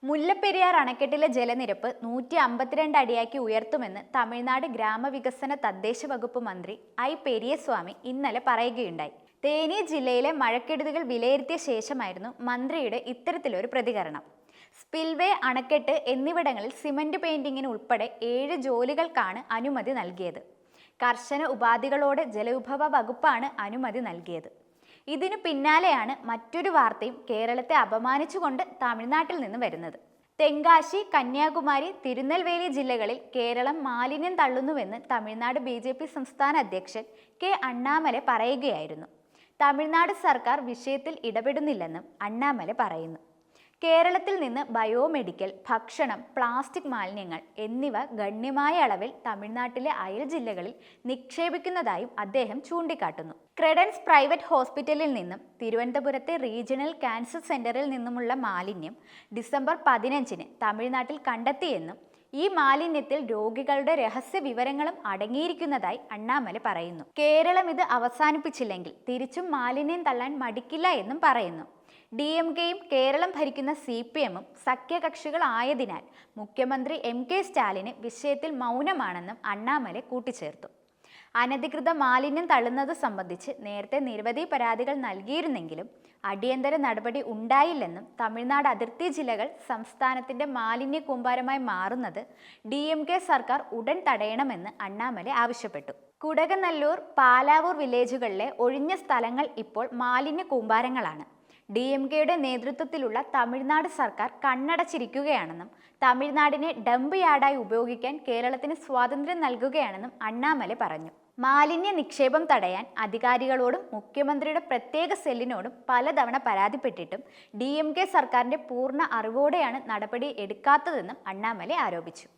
മുല്ലപ്പെരിയാർ അണക്കെട്ടിലെ ജലനിരപ്പ് 152 അടിയാക്കി ഉയർത്തുമെന്ന് തമിഴ്നാട് ഗ്രാമവികസന തദ്ദേശ വകുപ്പ് മന്ത്രി ഐ പെരിയസ്വാമി ഇന്നലെ പറയുകയുണ്ടായി. തേനി ജില്ലയിലെ മഴക്കെടുതികൾ വിലയിരുത്തിയ ശേഷമായിരുന്നു മന്ത്രിയുടെ ഇത്തരത്തിലൊരു പ്രതികരണം. സ്പിൽവേ, അണക്കെട്ട് എന്നിവിടങ്ങളിൽ സിമന്റ് പെയിന്റിങ്ങിന് ഉൾപ്പെടെ 7 ജോലികൾക്കാണ് അനുമതി നൽകിയത്. കർശന ഉപാധികളോടെ ജലവിഭവ വകുപ്പാണ് അനുമതി നൽകിയത്. ഇതിനു പിന്നാലെയാണ് മറ്റൊരു വാർത്തയും കേരളത്തെ അപമാനിച്ചുകൊണ്ട് തമിഴ്നാട്ടിൽ നിന്ന് വരുന്നത്. തെങ്കാശി, കന്യാകുമാരി, തിരുനെൽവേലി ജില്ലകളിൽ കേരളം മാലിന്യം തള്ളുന്നുവെന്ന് തമിഴ്നാട് BJP സംസ്ഥാന അധ്യക്ഷൻ കെ അണ്ണാമല പറയുകയായിരുന്നു. തമിഴ്നാട് സർക്കാർ വിഷയത്തിൽ ഇടപെടുന്നില്ലെന്നും അണ്ണാമല പറയുന്നു. കേരളത്തിൽ നിന്ന് ബയോമെഡിക്കൽ, ഭക്ഷണം, പ്ലാസ്റ്റിക് മാലിന്യങ്ങൾ എന്നിവ ഗണ്യമായ അളവിൽ തമിഴ്നാട്ടിലെ അയൽ ജില്ലകളിൽ നിക്ഷേപിക്കുന്നതായും അദ്ദേഹം ചൂണ്ടിക്കാട്ടുന്നു. ക്രെഡൻസ് പ്രൈവറ്റ് ഹോസ്പിറ്റലിൽ നിന്നും തിരുവനന്തപുരത്തെ റീജിയണൽ ക്യാൻസർ സെന്ററിൽ നിന്നുമുള്ള മാലിന്യം ഡിസംബർ 15-ന് തമിഴ്നാട്ടിൽ കണ്ടെത്തിയെന്നും ഈ മാലിന്യത്തിൽ രോഗികളുടെ രഹസ്യ വിവരങ്ങളും അടങ്ങിയിരിക്കുന്നതായി അണ്ണാമല പറയുന്നു. കേരളം ഇത് അവസാനിപ്പിച്ചില്ലെങ്കിൽ തിരിച്ചും മാലിന്യം തള്ളാൻ മടിക്കില്ല എന്നും പറയുന്നു. DMKയും കേരളം ഭരിക്കുന്ന CPMും സഖ്യകക്ഷികളായതിനാൽ മുഖ്യമന്ത്രി MK സ്റ്റാലിന് വിഷയത്തിൽ മൗനമാണെന്നും അണ്ണാമല കൂട്ടിച്ചേർത്തു. അനധികൃത മാലിന്യം തള്ളുന്നത് സംബന്ധിച്ച് നേരത്തെ നിരവധി പരാതികൾ നൽകിയിരുന്നെങ്കിലും അടിയന്തര നടപടി ഉണ്ടായില്ലെന്നും തമിഴ്നാട് അതിർത്തി ജില്ലകൾ സംസ്ഥാനത്തിന്റെ മാലിന്യ കൂമ്പാരമായി മാറുന്നത് DMK സർക്കാർ ഉടൻ തടയണമെന്ന് അണ്ണാമല ആവശ്യപ്പെട്ടു. കുടകനല്ലൂർ, പാലാവൂർ വില്ലേജുകളിലെ ഒഴിഞ്ഞ സ്ഥലങ്ങൾ ഇപ്പോൾ മാലിന്യ കൂമ്പാരങ്ങളാണ്. DMKയുടെ നേതൃത്വത്തിലുള്ള തമിഴ്നാട് സർക്കാർ കണ്ണടച്ചിരിക്കുകയാണെന്നും തമിഴ്നാടിനെ ഡംപ് യാർഡായി ഉപയോഗിക്കാൻ കേരളത്തിന് സ്വാതന്ത്ര്യം നൽകുകയാണെന്നും അണ്ണാമല പറഞ്ഞു. മാലിന്യ നിക്ഷേപം തടയാൻ അധികാരികളോടും മുഖ്യമന്ത്രിയുടെ പ്രത്യേക സെല്ലിനോടും പലതവണ പരാതിപ്പെട്ടിട്ടും DMK സർക്കാരിന്റെ പൂർണ്ണ അറിവോടെയാണ് നടപടി എടുക്കാത്തതെന്നും അണ്ണാമല ആരോപിച്ചു.